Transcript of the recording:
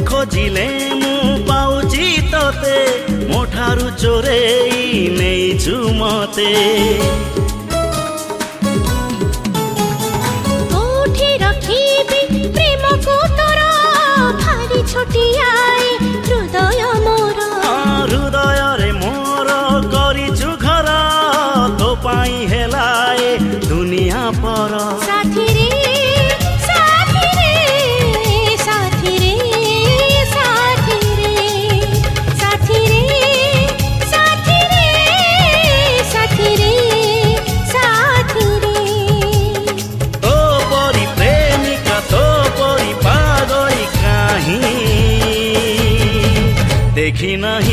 खोजिले मु पाउची तोते मोठारु चोरेई नेइछु मते कोठी रखिबी प्रेम को तोर भारी छोटियाए हृदय मोर हृदय रे मोर करिछु घर तो पाई हेलाए दुनिया पर साथी रे साथी रे साथी रे साथी रे साथी रे साथी रे साथी रे साथी रे तो परी प्रेमिका तो परी पागली काहीं देखी नहीं